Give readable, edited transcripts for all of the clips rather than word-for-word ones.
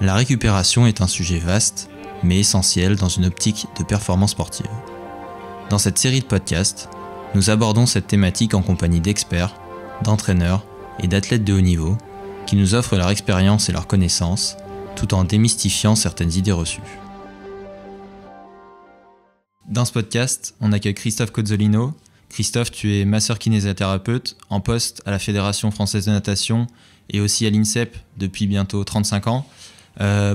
La récupération est un sujet vaste, mais essentiel dans une optique de performance sportive. Dans cette série de podcasts, nous abordons cette thématique en compagnie d'experts, d'entraîneurs et d'athlètes de haut niveau qui nous offrent leur expérience et leurs connaissances, tout en démystifiant certaines idées reçues. Dans ce podcast, on accueille Christophe Cozzolino. Christophe, tu es masseur kinésithérapeute en poste à la Fédération française de natation et aussi à l'INSEP depuis bientôt 35 ans.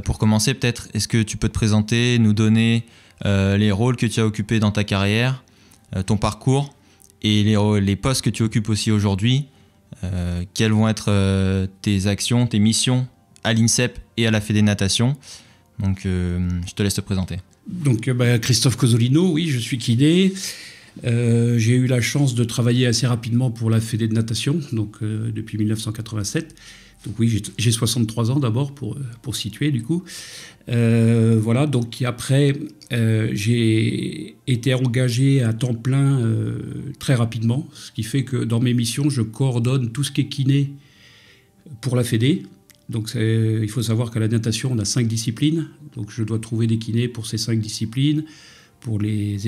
Pour commencer, peut-être, est-ce que tu peux te présenter, nous donner les rôles que tu as occupés dans ta carrière, ton parcours et les postes que tu occupes aussi aujourd'hui. Quelles vont être tes actions, tes missions à l'INSEP et à la Fédé Natation. Donc, je te laisse te présenter. Donc, Christophe Cozzolino, oui, je suis kiné. J'ai eu la chance de travailler assez rapidement pour la Fédé de natation, donc depuis 1987. Donc oui, j'ai 63 ans d'abord pour situer du coup. Voilà, donc après, j'ai été engagé à temps plein très rapidement, ce qui fait que dans mes missions, je coordonne tout ce qui est kiné pour la Fédé. Donc il faut savoir qu'à la natation, on a 5 disciplines, donc je dois trouver des kinés pour ces 5 disciplines, pour les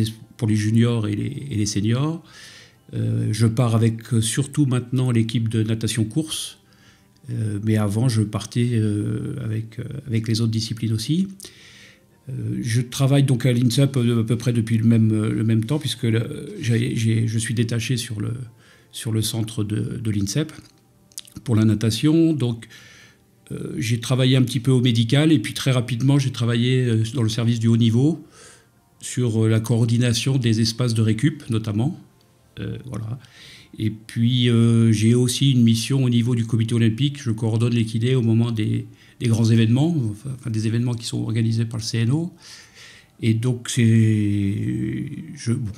juniors et les seniors. Je pars avec surtout maintenant l'équipe de natation course. Mais avant, je partais avec les autres disciplines aussi. Je travaille donc à l'INSEP à peu près depuis le même temps, puisque je suis détaché sur le centre de l'INSEP pour la natation. Donc, j'ai travaillé un petit peu au médical, et puis très rapidement, j'ai travaillé dans le service du haut niveau, sur la coordination des espaces de récup, notamment. Voilà. Et puis, j'ai aussi une mission au niveau du comité olympique. Je coordonne les kinés au moment des grands événements, enfin des événements qui sont organisés par le CNO. Et donc,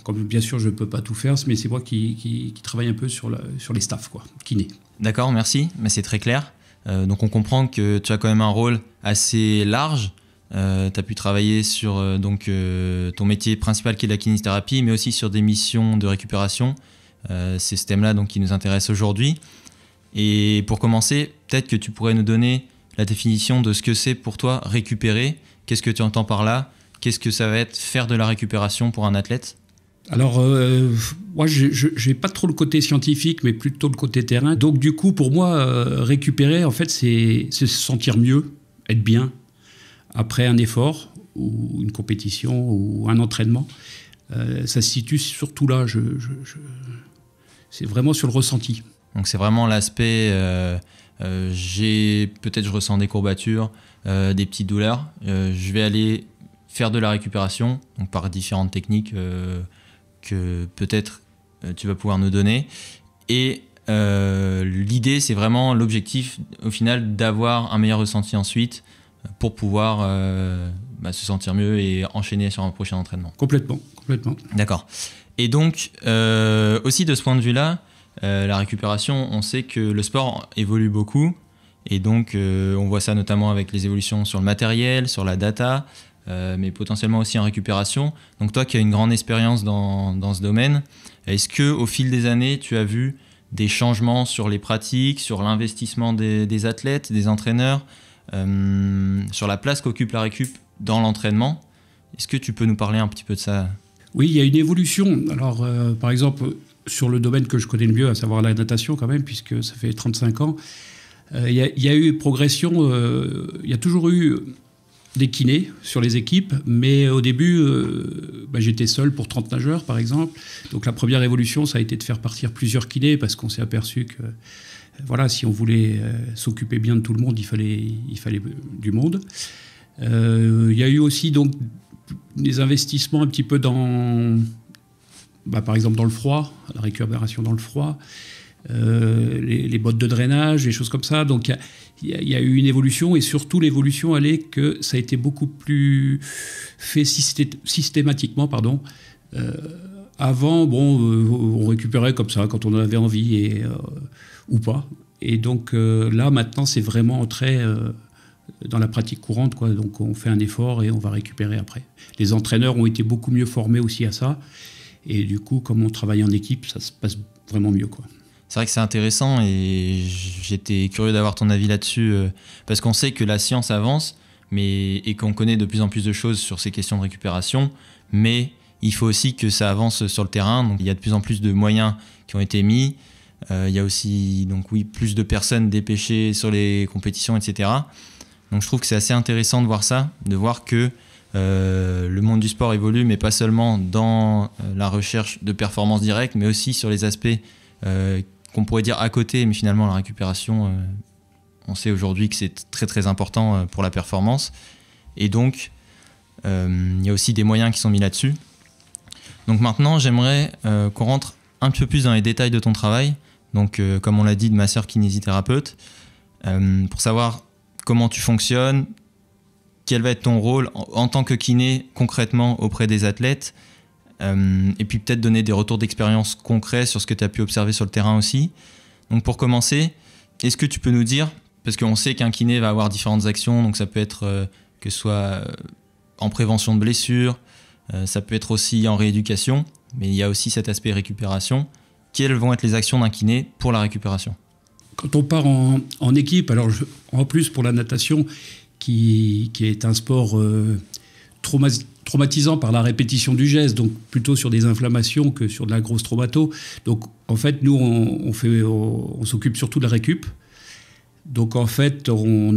comme bien sûr, je ne peux pas tout faire, mais c'est moi qui travaille un peu sur les staffs, quoi, kinés. D'accord, merci. Mais c'est très clair. Donc, on comprend que tu as quand même un rôle assez large. Tu as pu travailler sur ton métier principal qui est la kinésithérapie, mais aussi sur des missions de récupération. C'est ce thème-là donc, qui nous intéresse aujourd'hui. Et pour commencer, peut-être que tu pourrais nous donner la définition de ce que c'est pour toi récupérer. Qu'est-ce que tu entends par là? Qu'est-ce que ça va être faire de la récupération pour un athlète? Alors, moi, je n'ai pas trop le côté scientifique, mais plutôt le côté terrain. Donc, du coup, pour moi, récupérer, en fait, c'est se sentir mieux, être bien, après un effort, ou une compétition, ou un entraînement. Ça se situe surtout là, c'est vraiment sur le ressenti. Donc c'est vraiment l'aspect, je ressens des courbatures, des petites douleurs, je vais aller faire de la récupération, donc par différentes techniques que peut-être tu vas pouvoir nous donner. Et l'idée, c'est vraiment l'objectif au final d'avoir un meilleur ressenti ensuite pour pouvoir se sentir mieux et enchaîner sur un prochain entraînement. Complètement. D'accord. Et donc, aussi de ce point de vue-là, la récupération, on sait que le sport évolue beaucoup. Et donc, on voit ça notamment avec les évolutions sur le matériel, sur la data, mais potentiellement aussi en récupération. Donc toi qui as une grande expérience dans ce domaine, est-ce qu'au fil des années, tu as vu des changements sur les pratiques, sur l'investissement des athlètes, des entraîneurs, sur la place qu'occupe la récup dans l'entraînement? Est-ce que tu peux nous parler un petit peu de ça? Oui, il y a une évolution. Alors, par exemple, sur le domaine que je connais le mieux, à savoir la natation quand même, puisque ça fait 35 ans, il y a eu progression, il y a toujours eu des kinés sur les équipes, mais au début, j'étais seul pour 30 nageurs, par exemple. Donc la première évolution, ça a été de faire partir plusieurs kinés, parce qu'on s'est aperçu que voilà, si on voulait s'occuper bien de tout le monde, il fallait du monde. Il y a eu aussi donc des investissements un petit peu dans, par exemple dans le froid, la récupération dans le froid, les bottes de drainage, des choses comme ça. Donc il y a eu une évolution, et surtout l'évolution allait que ça a été beaucoup plus fait systématiquement. Avant, on récupérait comme ça quand on en avait envie ou pas. Et donc là, maintenant, c'est vraiment entré dans la pratique courante, quoi. Donc on fait un effort et on va récupérer après. Les entraîneurs ont été beaucoup mieux formés aussi à ça. Et du coup, comme on travaille en équipe, ça se passe vraiment mieux, quoi. C'est vrai que c'est intéressant et j'étais curieux d'avoir ton avis là-dessus parce qu'on sait que la science avance, et qu'on connaît de plus en plus de choses sur ces questions de récupération, mais il faut aussi que ça avance sur le terrain. Donc, il y a de plus en plus de moyens qui ont été mis. Il y a aussi plus de personnes dépêchées sur les compétitions, etc. Donc je trouve que c'est assez intéressant de voir ça, de voir que le monde du sport évolue, mais pas seulement dans la recherche de performance directe, mais aussi sur les aspects qu'on pourrait dire à côté, mais finalement la récupération, on sait aujourd'hui que c'est très très important pour la performance. Et donc, il y a aussi des moyens qui sont mis là-dessus. Donc maintenant, j'aimerais qu'on rentre un peu plus dans les détails de ton travail. Donc, comme on l'a dit, de masseur kinésithérapeute, pour savoir comment tu fonctionnes, quel va être ton rôle en tant que kiné concrètement auprès des athlètes, et puis peut-être donner des retours d'expérience concrets sur ce que tu as pu observer sur le terrain aussi. Donc pour commencer, est-ce que tu peux nous dire, parce qu'on sait qu'un kiné va avoir différentes actions, donc ça peut être que ce soit en prévention de blessures, ça peut être aussi en rééducation, mais il y a aussi cet aspect récupération. Quelles vont être les actions d'un kiné pour la récupération ? Quand on part en équipe, alors en plus pour la natation, qui est un sport traumatisant par la répétition du geste, donc plutôt sur des inflammations que sur de la grosse traumato. Donc en fait, nous, on s'occupe surtout de la récup. Donc en fait, on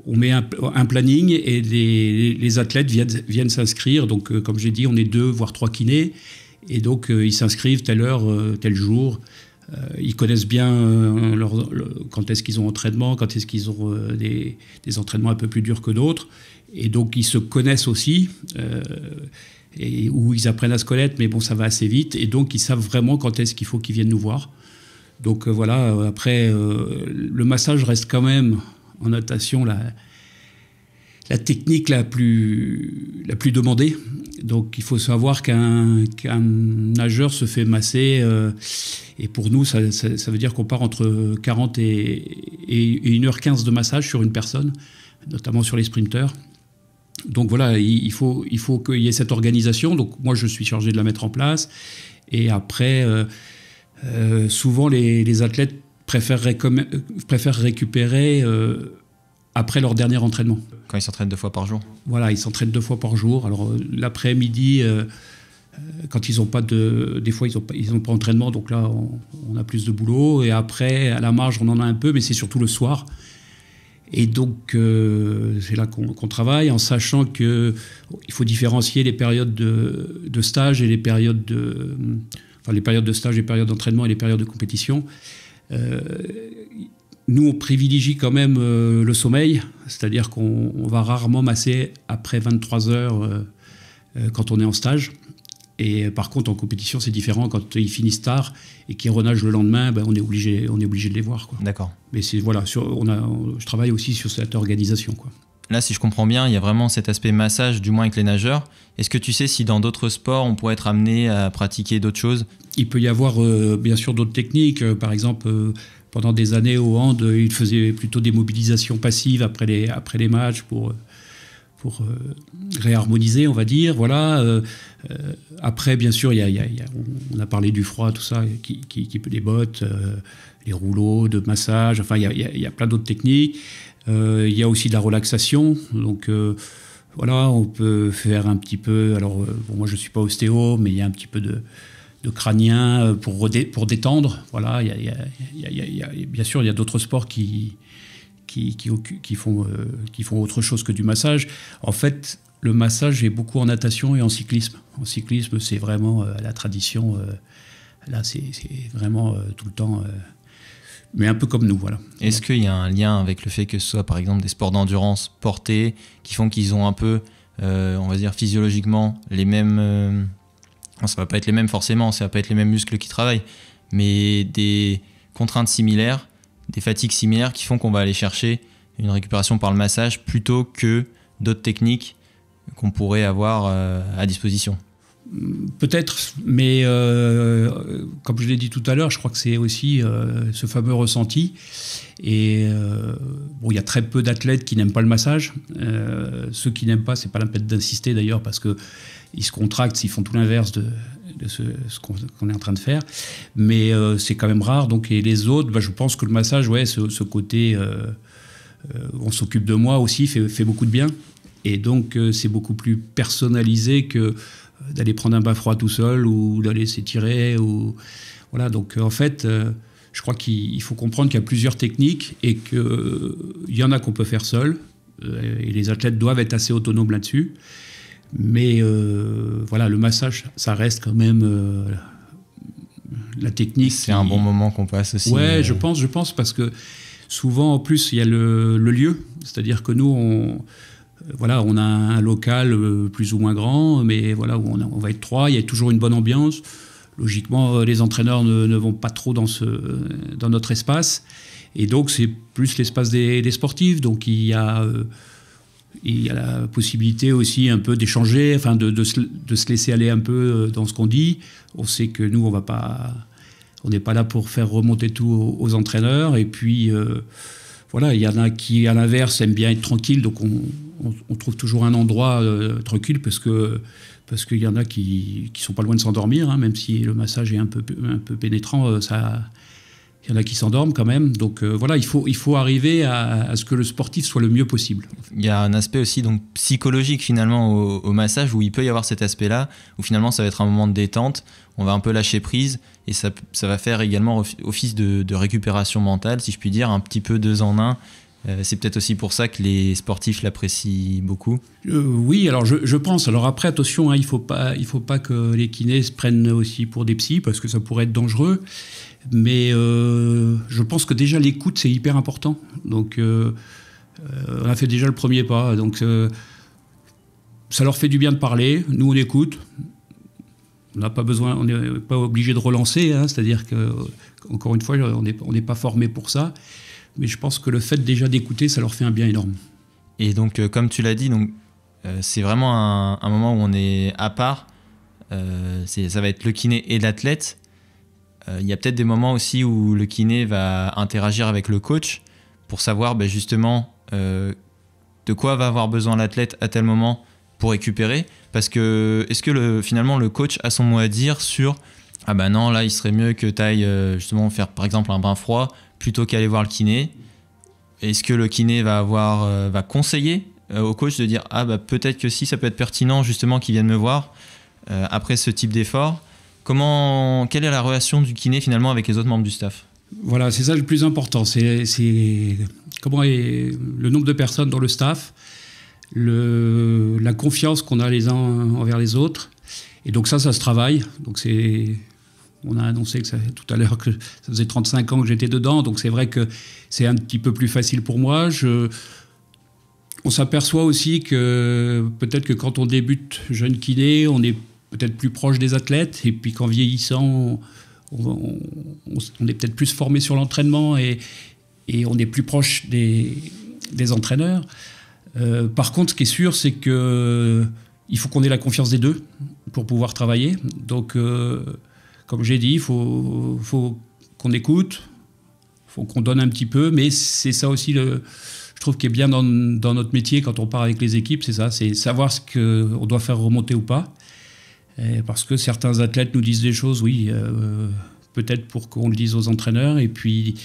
met un planning et les athlètes viennent s'inscrire. Donc comme j'ai dit, on est 2 voire 3 kinés. Et donc ils s'inscrivent telle heure, tel jour. Ils connaissent bien quand est-ce qu'ils ont entraînement, quand est-ce qu'ils ont des entraînements un peu plus durs que d'autres. Et donc, ils se connaissent aussi, où ils apprennent à se connaître, mais bon, ça va assez vite. Et donc, ils savent vraiment quand est-ce qu'il faut qu'ils viennent nous voir. Donc, voilà, après, le massage reste quand même, en natation, la technique la plus demandée. Donc, il faut savoir qu'un nageur se fait masser... et pour nous, ça veut dire qu'on part entre 40 et 1h15 de massage sur une personne, notamment sur les sprinteurs. Donc voilà, il faut qu'il y ait cette organisation. Donc moi, je suis chargé de la mettre en place. Et après, souvent, les athlètes préfèrent récupérer après leur dernier entraînement. Quand ils s'entraînent 2 fois par jour ? Voilà, ils s'entraînent 2 fois par jour. Alors l'après-midi... quand ils n'ont pas des fois ils ont pas entraînement, donc là on a plus de boulot, et après à la marge on en a un peu, mais c'est surtout le soir. Et donc c'est là qu'on travaille, en sachant que il faut différencier les périodes de stage et les périodes de stage, les périodes d'entraînement et les périodes de compétition. Nous on privilégie quand même le sommeil, c'est-à-dire qu'on va rarement masser après 23 heures quand on est en stage. Et par contre, en compétition, c'est différent. Quand ils finissent tard et qu'ils renagent le lendemain, on est obligé de les voir, quoi. D'accord. Mais voilà, je travaille aussi sur cette organisation, quoi. Là, si je comprends bien, il y a vraiment cet aspect massage, du moins avec les nageurs. Est-ce que tu sais si dans d'autres sports, on pourrait être amené à pratiquer d'autres choses ? Il peut y avoir bien sûr d'autres techniques. Par exemple, pendant des années au hand, ils faisaient plutôt des mobilisations passives après les matchs pour réharmoniser, on va dire. Voilà. Après, bien sûr, on a parlé du froid, tout ça, les bottes, les rouleaux de massage. Enfin, il y a plein d'autres techniques. Il y a aussi de la relaxation. Donc, voilà, on peut faire un petit peu... Alors, moi, je ne suis pas ostéo, mais il y a un petit peu de crânien pour détendre. Voilà. Bien sûr, il y a d'autres sports qui font autre chose que du massage. En fait, le massage est beaucoup en natation et en cyclisme. En cyclisme, c'est vraiment la tradition. Là, c'est vraiment tout le temps... mais un peu comme nous, voilà. Est-ce qu'il y a un lien avec le fait que ce soit, par exemple, des sports d'endurance portés, qui font qu'ils ont un peu, on va dire, physiologiquement, les mêmes... ça ne va pas être les mêmes forcément, ça ne va pas être les mêmes muscles qui travaillent, mais des contraintes similaires, des fatigues similaires qui font qu'on va aller chercher une récupération par le massage plutôt que d'autres techniques qu'on pourrait avoir à disposition. Peut-être, mais comme je l'ai dit tout à l'heure, je crois que c'est aussi ce fameux ressenti. Et il y a très peu d'athlètes qui n'aiment pas le massage. Ceux qui n'aiment pas, c'est pas la peine d'insister d'ailleurs, parce qu'ils se contractent, ils font tout l'inverse de ce qu'on est en train de faire. Mais c'est quand même rare. Donc, et les autres, je pense que le massage, ce côté on s'occupe de moi aussi, fait beaucoup de bien. Et donc, c'est beaucoup plus personnalisé que d'aller prendre un bain froid tout seul ou d'aller s'étirer. Voilà, donc en fait, je crois qu'il faut comprendre qu'il y a plusieurs techniques et qu'il y en a qu'on peut faire seul. Et les athlètes doivent être assez autonomes là-dessus. Mais voilà, le massage, ça reste quand même la technique. C'est un bon moment qu'on passe aussi. Ouais, je pense, parce que souvent, en plus, il y a le lieu. C'est-à-dire que nous, on a un local plus ou moins grand, mais voilà, où on va être 3, il y a toujours une bonne ambiance. Logiquement, les entraîneurs ne vont pas trop dans notre espace. Et donc, c'est plus l'espace des sportifs. Donc, il y a la possibilité aussi un peu d'échanger, enfin de se laisser aller un peu dans ce qu'on dit. On sait que nous, on n'est pas là pour faire remonter tout aux entraîneurs. Et puis, voilà, il y en a qui, à l'inverse, aiment bien être tranquille. Donc, on trouve toujours un endroit tranquille parce qu'il y en a qui sont pas loin de s'endormir, hein, même si le massage est un peu pénétrant, il y en a qui s'endorment quand même. Donc voilà, il faut arriver à ce que le sportif soit le mieux possible. Il y a un aspect aussi donc psychologique finalement au massage, où il peut y avoir cet aspect-là, où finalement ça va être un moment de détente, on va un peu lâcher prise, et ça va faire également office de récupération mentale, si je puis dire, un petit peu 2 en 1. C'est peut-être aussi pour ça que les sportifs l'apprécient beaucoup. Oui, alors je pense. Alors après, attention, hein, il faut pas que les kinés se prennent aussi pour des psys, parce que ça pourrait être dangereux. Mais je pense que déjà l'écoute, c'est hyper important. Donc on a fait déjà le premier pas. Donc ça leur fait du bien de parler. Nous, on écoute. On n'a pas besoin, on n'est pas obligé de relancer. Hein, c'est-à-dire que, encore une fois, on n'est pas formé pour ça. Mais je pense que le fait déjà d'écouter, ça leur fait un bien énorme. Et donc, comme tu l'as dit, donc, c'est vraiment un moment où on est à part. Ça va être le kiné et l'athlète. Il y a peut-être des moments aussi où le kiné va interagir avec le coach pour savoir justement de quoi va avoir besoin l'athlète à tel moment pour récupérer. Parce que est-ce que finalement le coach a son mot à dire sur « Ah ben non, là il serait mieux que tu ailles justement faire par exemple un bain froid » plutôt qu'aller voir le kiné. Est-ce que le kiné va conseiller au coach de dire « Ah bah peut-être que si, ça peut être pertinent justement qu'il vienne me voir après ce type d'effort ». Quelle est la relation du kiné finalement avec les autres membres du staff ? Voilà, c'est ça le plus important. C'est comment est le nombre de personnes dans le staff, la confiance qu'on a les uns envers les autres. Et donc ça se travaille. Donc on a annoncé tout à l'heure que ça faisait 35 ans que j'étais dedans, donc c'est vrai que c'est un petit peu plus facile pour moi. On s'aperçoit aussi que peut-être que quand on débute jeune kiné, on est peut-être plus proche des athlètes, et puis qu'en vieillissant, on est peut-être plus formé sur l'entraînement et on est plus proche des entraîneurs. Par contre, ce qui est sûr, c'est qu'il faut qu'on ait la confiance des deux pour pouvoir travailler. Donc, comme j'ai dit, il faut qu'on écoute, il faut qu'on donne un petit peu, mais c'est ça aussi, je trouve, qui est bien dans notre métier quand on part avec les équipes, c'est ça, c'est savoir ce qu'on doit faire remonter ou pas. Parce que certains athlètes nous disent des choses, oui, peut-être pour qu'on le dise aux entraîneurs, et puis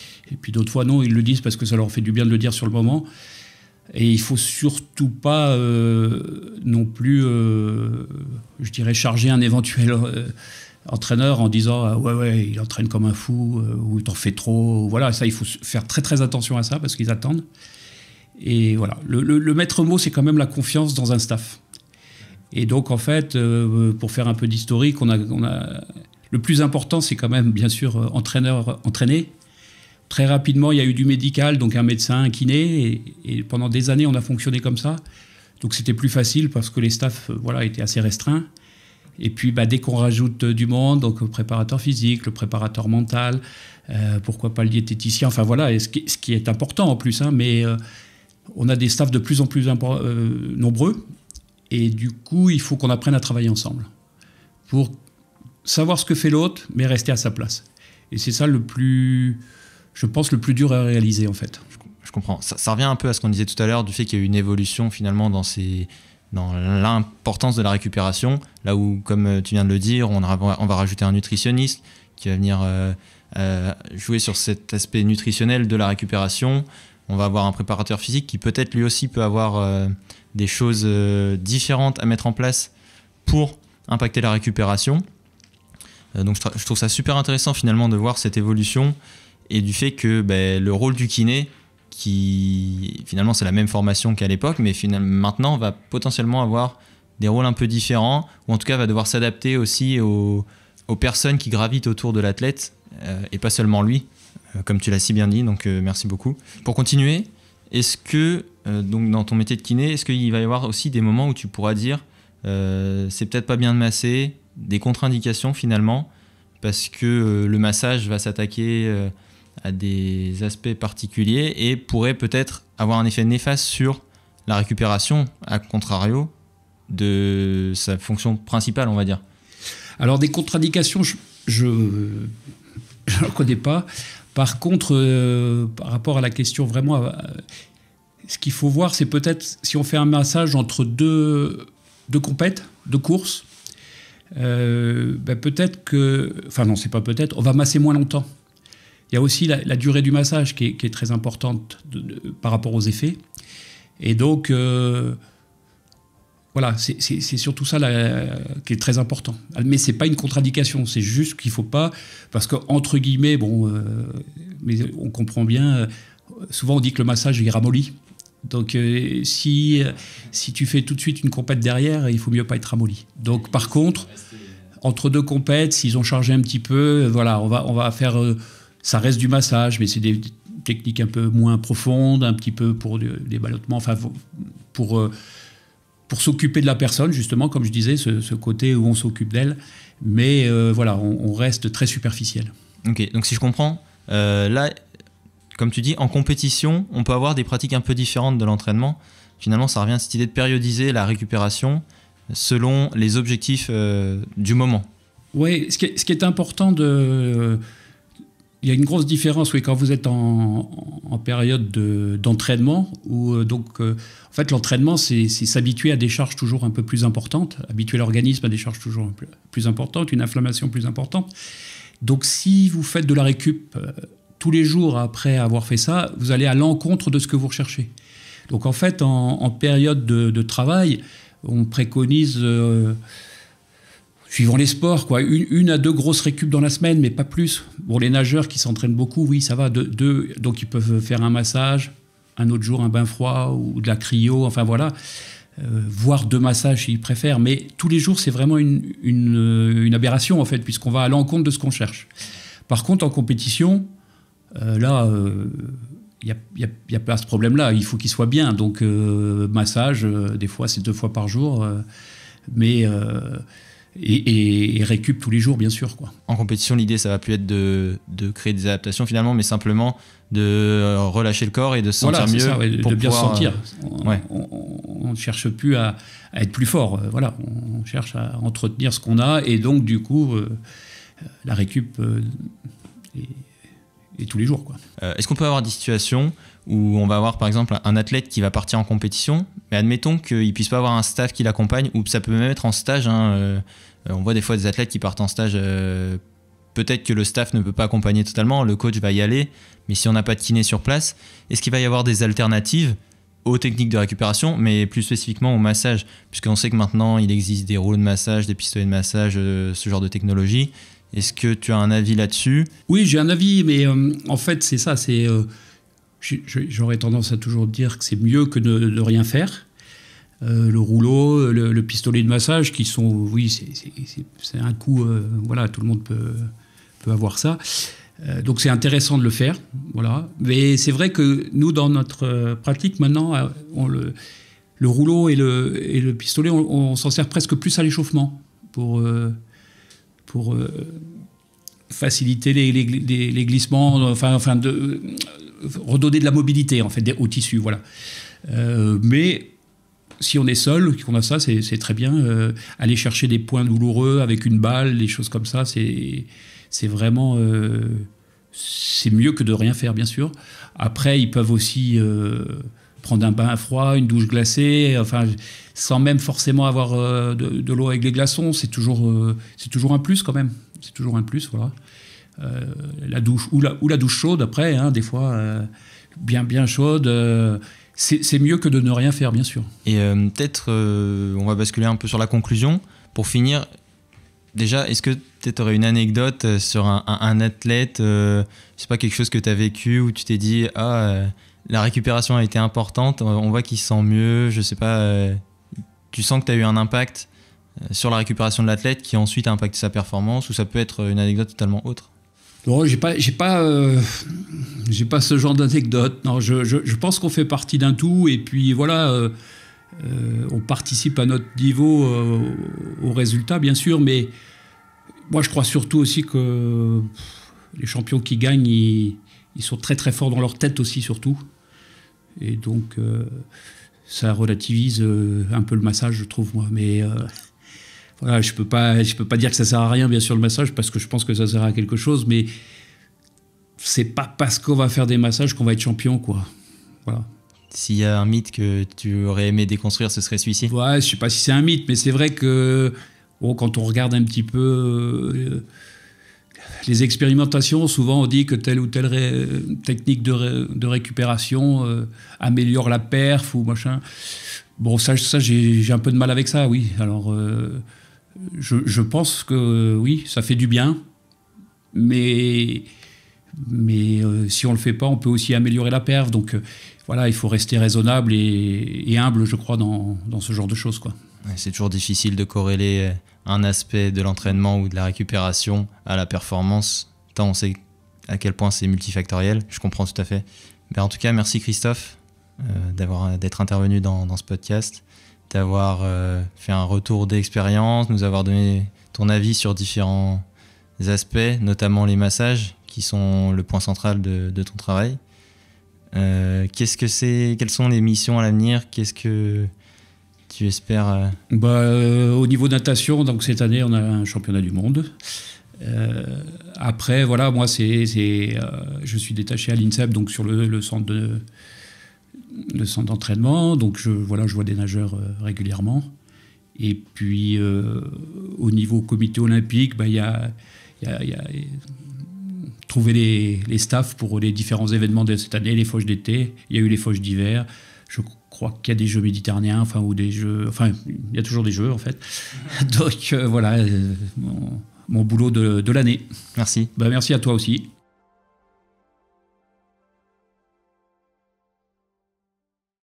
d'autres fois, non, ils le disent parce que ça leur fait du bien de le dire sur le moment. Et il ne faut surtout pas non plus, je dirais, charger un éventuel entraîneur en disant ouais, il entraîne comme un fou, ou t'en fais trop. Voilà, ça, il faut faire très très attention à ça parce qu'ils attendent. Et voilà, le maître mot, c'est quand même la confiance dans un staff. Et donc, en fait, pour faire un peu d'historique, le plus important, c'est quand même, bien sûr, entraîner. Très rapidement, il y a eu du médical, donc un médecin, un kiné, et pendant des années, on a fonctionné comme ça. Donc, c'était plus facile parce que les staffs étaient assez restreints. Et puis, dès qu'on rajoute du monde, donc le préparateur physique, le préparateur mental, pourquoi pas le diététicien, enfin voilà, et ce qui est important en plus, hein, mais on a des staffs de plus en plus nombreux. Et du coup, il faut qu'on apprenne à travailler ensemble pour savoir ce que fait l'autre, mais rester à sa place. Et c'est ça le plus dur à réaliser, en fait. Je comprends. Ça revient un peu à ce qu'on disait tout à l'heure, du fait qu'il y a eu une évolution, finalement, dans l'importance de la récupération. Là où, comme tu viens de le dire, on va rajouter un nutritionniste qui va venir jouer sur cet aspect nutritionnel de la récupération. on va avoir un préparateur physique qui peut-être lui aussi peut avoir des choses différentes à mettre en place pour impacter la récupération. Donc je trouve ça super intéressant finalement de voir cette évolution et du fait que le rôle du kiné, qui finalement c'est la même formation qu'à l'époque, mais finalement maintenant va potentiellement avoir des rôles un peu différents, ou en tout cas va devoir s'adapter aussi aux personnes qui gravitent autour de l'athlète et pas seulement lui, comme tu l'as si bien dit, donc merci beaucoup. Pour continuer, est-ce que donc dans ton métier de kiné, est-ce qu'il va y avoir aussi des moments où tu pourras dire c'est peut-être pas bien de masser, des contre-indications finalement, parce que le massage va s'attaquer à des aspects particuliers et pourrait peut-être avoir un effet néfaste sur la récupération, à contrario de sa fonction principale, on va dire. Alors des contre-indications, je n'en connais pas. Par contre, par rapport à la question vraiment, ce qu'il faut voir, c'est peut-être si on fait un massage entre deux compètes, deux courses, peut-être que... Enfin non, c'est pas peut-être, on va masser moins longtemps. Il y a aussi la durée du massage qui est très importante par rapport aux effets. Et donc, voilà, c'est surtout ça qui est très important. Mais ce n'est pas une contre-indication, c'est juste qu'il ne faut pas... Parce qu'entre guillemets, mais on comprend bien, souvent on dit que le massage est ramolli. Donc si tu fais tout de suite une compète derrière, il faut mieux pas être ramolli. Donc par contre, entre deux compètes, s'ils ont chargé un petit peu, voilà, on va faire... ça reste du massage, mais c'est des techniques un peu moins profondes, un petit peu pour des ballottements, enfin pour s'occuper de la personne, justement, comme je disais, ce côté où on s'occupe d'elle. Mais voilà, on reste très superficiel. Ok, donc si je comprends, là... Comme tu dis, en compétition, on peut avoir des pratiques un peu différentes de l'entraînement. Finalement, ça revient à cette idée de périodiser la récupération selon les objectifs du moment. Oui, ce qui est important, il y a une grosse différence quand vous êtes en période d'entraînement, où donc, en fait, l'entraînement, c'est s'habituer à des charges toujours un peu plus importantes, habituer l'organisme à des charges toujours plus importantes, une inflammation plus importante. Donc, si vous faites de la récup tous les jours après avoir fait ça, vous allez à l'encontre de ce que vous recherchez. Donc en fait, en période de travail, on préconise, suivant les sports, une à deux grosses récup dans la semaine, mais pas plus. Bon, les nageurs qui s'entraînent beaucoup, oui, ça va. Donc ils peuvent faire un massage, un autre jour un bain froid ou de la cryo, enfin voilà. Voire 2 massages s'ils préfèrent. Mais tous les jours, c'est vraiment une aberration, en fait, puisqu'on va à l'encontre de ce qu'on cherche. Par contre, en compétition... là, il n'y a pas ce problème-là. Il faut qu'il soit bien. Donc, massage, des fois, c'est 2 fois par jour. Mais et récup tous les jours, bien sûr, quoi. En compétition, l'idée, ça va plus être de créer des adaptations, finalement, mais simplement de relâcher le corps et de se sentir mieux. Ça, ouais, pour de bien se sentir. Ouais. On ne cherche plus à être plus fort. Voilà. On cherche à entretenir ce qu'on a. Et donc, du coup, la récup et tous les jours, quoi. Est-ce qu'on peut avoir des situations où on va avoir par exemple un athlète qui va partir en compétition, mais admettons qu'il ne puisse pas avoir un staff qui l'accompagne, ou ça peut même être en stage, hein, on voit des fois des athlètes qui partent en stage, peut-être que le staff ne peut pas accompagner totalement, le coach va y aller, mais si on n'a pas de kiné sur place, est-ce qu'il va y avoir des alternatives aux techniques de récupération, mais plus spécifiquement au massage, puisqu'on sait que maintenant il existe des rouleaux de massage, des pistolets de massage, ce genre de technologie. Est-ce que tu as un avis là-dessus ? Oui, j'ai un avis, mais en fait, c'est ça. J'aurais tendance à toujours dire que c'est mieux que de rien faire. Le rouleau, le pistolet de massage, qui sont... Oui, c'est un coup... voilà, tout le monde peut avoir ça. Donc, c'est intéressant de le faire. Voilà. Mais c'est vrai que nous, dans notre pratique, maintenant, le rouleau et le pistolet, on s'en sert presque plus à l'échauffement pour faciliter les glissements, enfin de redonner de la mobilité en fait au tissu, voilà. Mais si on est seul, qu'on a ça, c'est très bien. Aller chercher des points douloureux avec une balle, des choses comme ça, c'est vraiment c'est mieux que de rien faire, bien sûr. Après, ils peuvent aussi prendre un bain froid, une douche glacée, enfin, sans même forcément avoir de l'eau avec des glaçons, c'est toujours un plus quand même. C'est toujours un plus, voilà. La douche ou la douche chaude après, hein, des fois, bien chaude. C'est mieux que de ne rien faire, bien sûr. Et peut-être, on va basculer un peu sur la conclusion. Pour finir, déjà, est-ce que tu aurais une anecdote sur un athlète, c'est pas quelque chose que tu as vécu où tu t'es dit la récupération a été importante, on voit qu'il se sent mieux, je sais pas, tu sens que tu as eu un impact sur la récupération de l'athlète qui ensuite a impacté sa performance, ou ça peut être une anecdote totalement autre? Non, j'ai pas ce genre d'anecdote. Non, je pense qu'on fait partie d'un tout, et puis voilà, on participe à notre niveau au résultat, bien sûr, mais moi je crois surtout aussi que les champions qui gagnent, ils sont très très forts dans leur tête aussi, surtout. Et donc ça relativise un peu le massage, je trouve, moi. Mais voilà, je peux pas dire que ça sert à rien, bien sûr, le massage, parce que je pense que ça sert à quelque chose, mais c'est pas parce qu'on va faire des massages qu'on va être champion, quoi. Voilà. S'il y a un mythe que tu aurais aimé déconstruire, ce serait celui-ci? Ouais, je sais pas si c'est un mythe, mais c'est vrai que quand on regarde un petit peu les expérimentations, souvent on dit que telle ou telle technique de récupération améliore la perf ou machin. Bon, ça j'ai un peu de mal avec ça, oui. Alors, je pense que oui, ça fait du bien, mais si on le fait pas, on peut aussi améliorer la perf. Donc voilà, il faut rester raisonnable et humble, je crois, dans ce genre de choses, quoi. Ouais, c'est toujours difficile de corréler un aspect de l'entraînement ou de la récupération à la performance, tant on sait à quel point c'est multifactoriel. Je comprends tout à fait. Mais en tout cas, merci Christophe d'être intervenu dans ce podcast, d'avoir fait un retour d'expérience, nous avoir donné ton avis sur différents aspects, notamment les massages, qui sont le point central de ton travail. Quelles sont les missions à l'avenir? Qu'est-ce que tu espères Au niveau natation, donc cette année, on a un championnat du monde. Après, voilà, moi, je suis détaché à l'INSEP, donc sur le centre d'entraînement. Donc, je vois des nageurs régulièrement. Et puis, au niveau comité olympique, il y a trouver les staffs pour les différents événements de cette année, les Foches d'été. Il y a eu les Foches d'hiver. Je crois qu'il y a des Jeux méditerranéens, il y a toujours des Jeux, en fait. Donc, voilà, mon boulot de l'année. Merci. Merci à toi aussi.